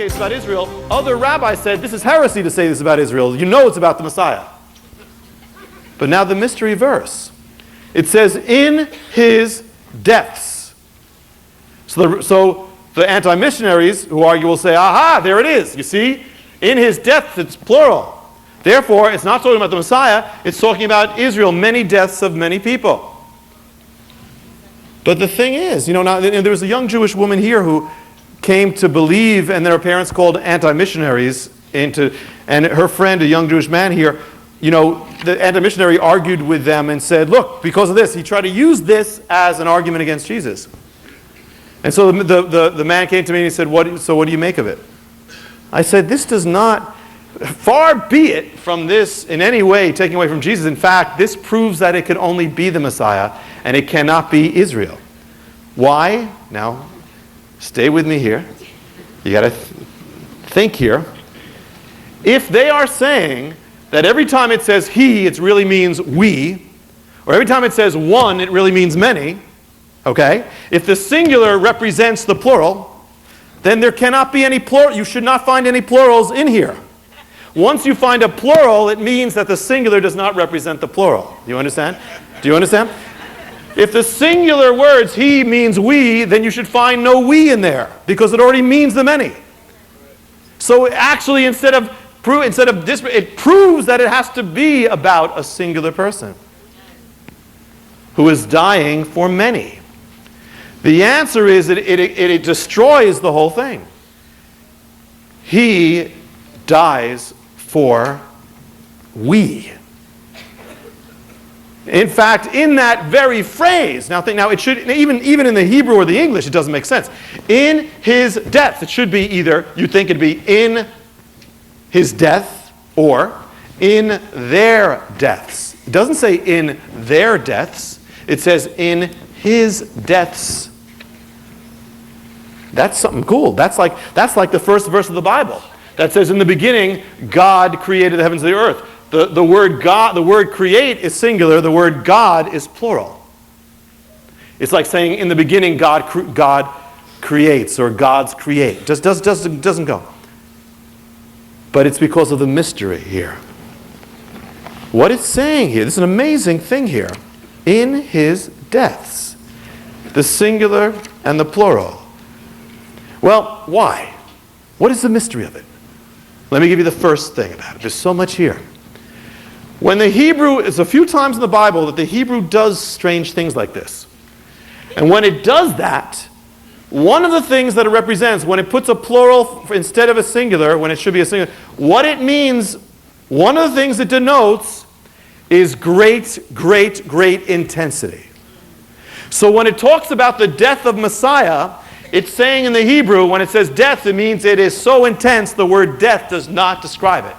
okay, it's about Israel. Other rabbis said, this is heresy to say this about Israel. You know it's about the Messiah. But now the mystery verse. It says, in his depths. So the anti-missionaries who argue will say, aha, there it is. You see? In his depths, it's plural. Therefore, it's not talking about the Messiah. It's talking about Israel, many deaths of many people. But the thing is, now there was a young Jewish woman here who came to believe, and their parents called anti-missionaries and her friend, a young Jewish man here, the anti-missionary argued with them and said, look, because of this, he tried to use this as an argument against Jesus. And so the man came to me and he said, what do you make of it? I said, this does not, far be it from this in any way taking away from Jesus. In fact, this proves that it can only be the Messiah and it cannot be Israel. Why? Now, stay with me here. You got to think here. If they are saying that every time it says he, it really means we, or every time it says one, it really means many, okay? If the singular represents the plural, then there cannot be any plural. You should not find any plurals in here. Once you find a plural, it means that the singular does not represent the plural. Do you understand? Do you understand? If the singular words he means we, then you should find no we in there because it already means the many. So actually, instead of this, it proves that it has to be about a singular person who is dying for many. The answer is that it destroys the whole thing. He dies for we. In fact, in that very phrase, now it should, even in the Hebrew or the English, it doesn't make sense. In his death, it should be either, you'd think it'd be in his death or in their deaths. It doesn't say in their deaths, it says in his deaths. That's something cool. That's like the first verse of the Bible that says in the beginning, God created the heavens and the earth. The word God, the word create is singular. The word God is plural. It's like saying in the beginning, God creates or God's create. Just doesn't go. But it's because of the mystery here. What it's saying here, this is an amazing thing here. In his deaths, the singular and the plural. Well, why? What is the mystery of it? Let me give you the first thing about it. There's so much here. When the Hebrew, it's a few times in the Bible that the Hebrew does strange things like this. And when it does that, one of the things that it represents, when it puts a plural instead of a singular, when it should be a singular, what it means, one of the things it denotes is great, great, great intensity. So when it talks about the death of Messiah, it's saying in the Hebrew, when it says death, it means it is so intense, the word death does not describe it.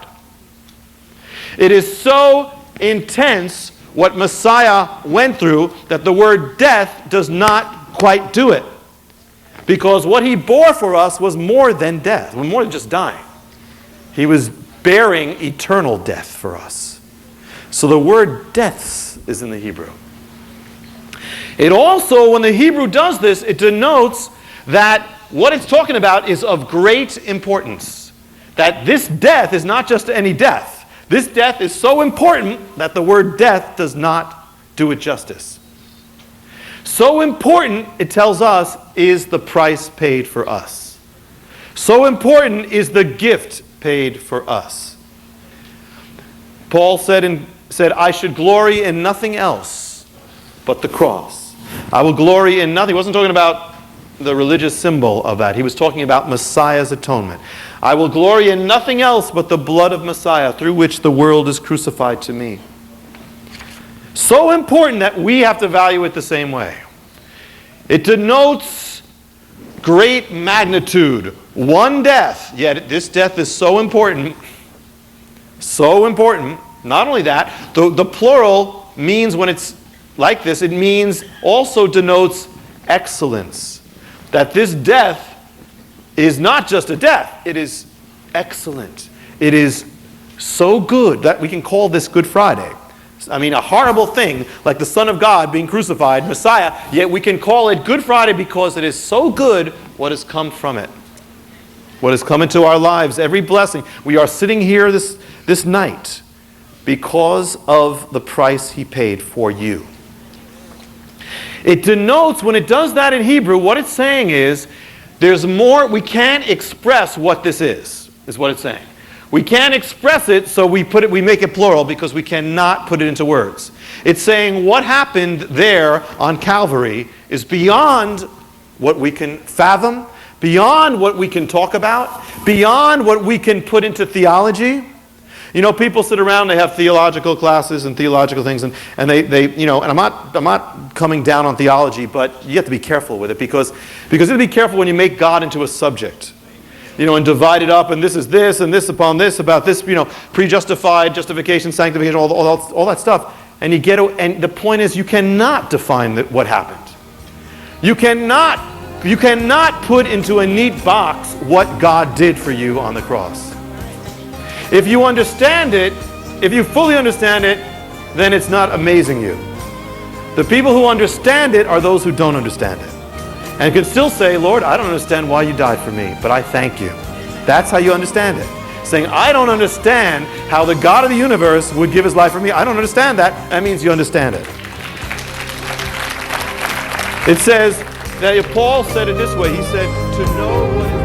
It is so intense what Messiah went through that the word death does not quite do it. Because what he bore for us was more than death, more than just dying. He was bearing eternal death for us. So the word deaths is in the Hebrew. It also, when the Hebrew does this, it denotes that what it's talking about is of great importance. That this death is not just any death. This death is so important that the word death does not do it justice. So important, it tells us, is the price paid for us. So important is the gift paid for us. Paul said, I should glory in nothing else but the cross. I will glory in nothing. He wasn't talking about the religious symbol of that. He was talking about Messiah's atonement. I will glory in nothing else but the blood of Messiah, through which the world is crucified to me. So important that we have to value it the same way. It denotes great magnitude. One death, yet this death is so important. So important. Not only that, the plural means, when it's like this, it means also denotes excellence. That this death is not just a death, it is excellent. It is so good that we can call this Good Friday. I mean, a horrible thing like the Son of God being crucified, Messiah, yet we can call it Good Friday because it is so good what has come from it. what has come into our lives, every blessing. We are sitting here this night because of the price he paid for you. It denotes, when it does that in Hebrew, what it's saying is, there's more, we can't express what this is what it's saying. We can't express it, so we make it plural because we cannot put it into words. It's saying what happened there on Calvary is beyond what we can fathom, beyond what we can talk about, beyond what we can put into theology. You know, people sit around, they have theological classes and theological things, and they you know, and I'm not coming down on theology, but you have to be careful with it because you have to be careful when you make God into a subject. You know, and divide it up, and this is this, and this upon this, about this, you know, pre-justified, justification, sanctification, all that stuff. And the point is, you cannot define what happened. You cannot put into a neat box what God did for you on the cross. If you understand it, if you fully understand it, then it's not amazing you. The people who understand it are those who don't understand it. And can still say, Lord, I don't understand why you died for me, but I thank you. That's how you understand it. Saying, I don't understand how the God of the universe would give his life for me. I don't understand that. That means you understand it. It says that Paul said it this way. He said, to know what is